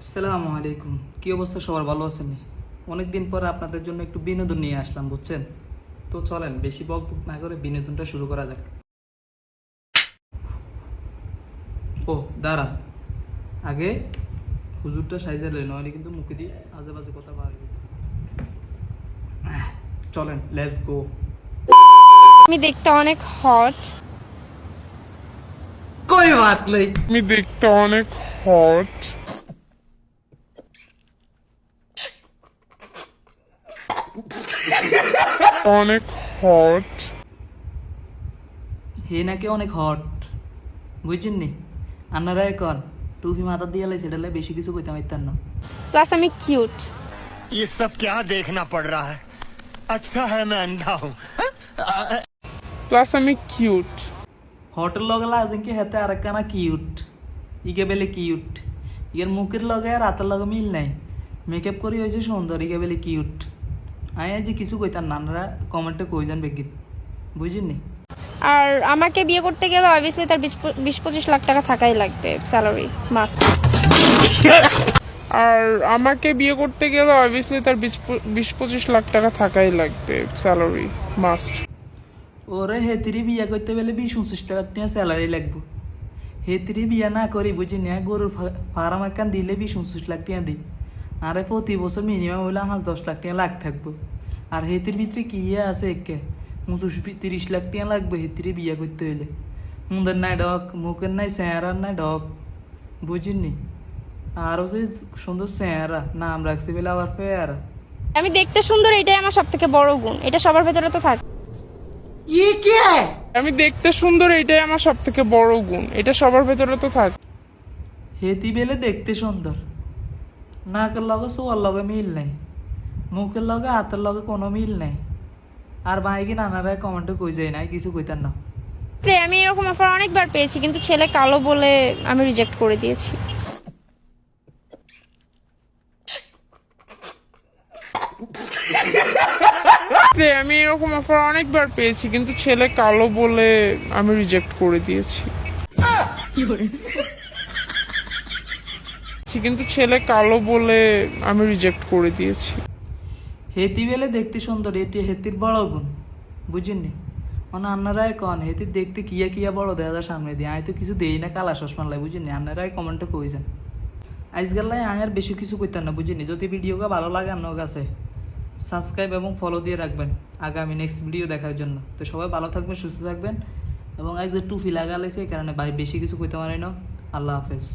আসসালামু আলাইকুম। কি অবস্থা, সবার ভালো আছেন? অনেকদিন পরে আপনাদের জন্য একটু বিনোদন নিয়ে আসলাম, বুঝছেন? তো চলেন বেশি বক বক না করে বিনোদনটা শুরু করা যাক। ও দাঁড়ান, আগে হুজুরটা সাইজে লই, নইলে কিন্তু মুখে দিয়ে আজে বাজে কথা পারবে। চলেন লেটস গো। আমি দেখতে অনেক হট। কোই বাত নেই। আমি দেখতে অনেক হট। অনেক হট। হে নাকি অনেক হট, বুঝছেন নি? আপনারা এখন টুপি মাথা দিয়ে লাইছে, এটা বেশি কিছু কইতে পারতেন না। প্লাস আমি কিউট। ये सब क्या देखना पड़ रहा है। अच्छा है मैं अंधा हूँ। প্লাস আমি কিউট। হটের লগে লাগছেন কি হেতে আরেকখানা কিউট, ইগে বেলে কিউট। ইয়ের মুখের লগে আর হাতের লগে মিল নাই, মেকআপ করি হয়েছে সুন্দর, ইগে বেলে কিউট। আমি যে কিছু কইতাম না, আপনারা কমেন্টে কই যান বেগিন, বুঝছেন নি? আর আমাকে বিয়ে করতে গেলে অবভিয়াসলি তার 20-25 লাখ টাকা থাকাই লাগবে, স্যালারি মাস্ট। আর আমাকে বিয়ে করতে গেলে অবভিয়াসলি তার 20-25 লাখ টাকা থাকাই লাগবে, স্যালারি মাস্ট। ওরে হেতিরি বিয়া করতে গেলে 20-25 লাখ টাকা স্যালারি লাগবো। হেতিরি বিয়া না করি বুঝি না, গরুর ফার্ম একখান দিলে 20-25 লাখ টাকা দিই। আরে প্রতি বছর মিনিমাম হইলে 5-10 লাখ টাকা লাগ থাকবো। আর হেতির ভিতরে কি আছে একে 25-30 লাখ টাকা লাগবে হেতিরি বিয়া করতে হইলে। মুন্দের নাই ডক, মুখের নাই চেহারার নাই ডক, বুঝিনি? আরও যে সুন্দর চেহারা, নাম রাখছি বলে আবার পেয়ারা। আমি দেখতে সুন্দর, এটাই আমার সব থেকে বড় গুণ। এটা সবার ভেতরে তো থাকে। আমি দেখতে সুন্দর, এটাই আমার সব থেকে বড় গুণ। এটা সবার ভেতরে তো থাকে। হেতি বেলে দেখতে সুন্দর, নাকের লগে সোয়ার লগে মিল নাই, মুখের লগে হাতের লগে কোনো মিল নাই। আর ভাইকে নানারা কমেন্টে কই যায় নাই, কিছু কইতার না। আমি এরকম অফার অনেকবার পেয়েছি, কিন্তু ছেলে কালো বলে আমি রিজেক্ট করে দিয়েছি। আমি এরকম অফার অনেকবার পেয়েছি, কিন্তু ছেলে কালো বলে আমি রিজেক্ট করে দিয়েছি। কিন্তু ছেলে কালো বলে আমি রিজেক্ট করে দিয়েছি। হেতি বেলে দেখতে সুন্দর, এটি হেতির বড় গুণ, বুঝিনি? মানে আপনারাই কন হেতির দেখতে কিয়া কিয়া বড় দেখা যায় সামনে দিয়ে। আমি তো কিছু দেই না, কালা চশমা লাই, বুঝিনি? আপনারাই কমেন্টে কই যান। আজকাল লাই আমি আর বেশি কিছু কইতাম না, বুঝিনি? যদি ভিডিওটা ভালো লাগে আপনার কাছে সাবস্ক্রাইব এবং ফলো দিয়ে রাখবেন আগামী নেক্সট ভিডিও দেখার জন্য। তো সবাই ভালো থাকবেন, সুস্থ থাকবেন। এবং আজ টুপি লাগা লাইছে এই কারণে ভাই বেশি কিছু কইতে পারি না। আল্লাহ হাফেজ।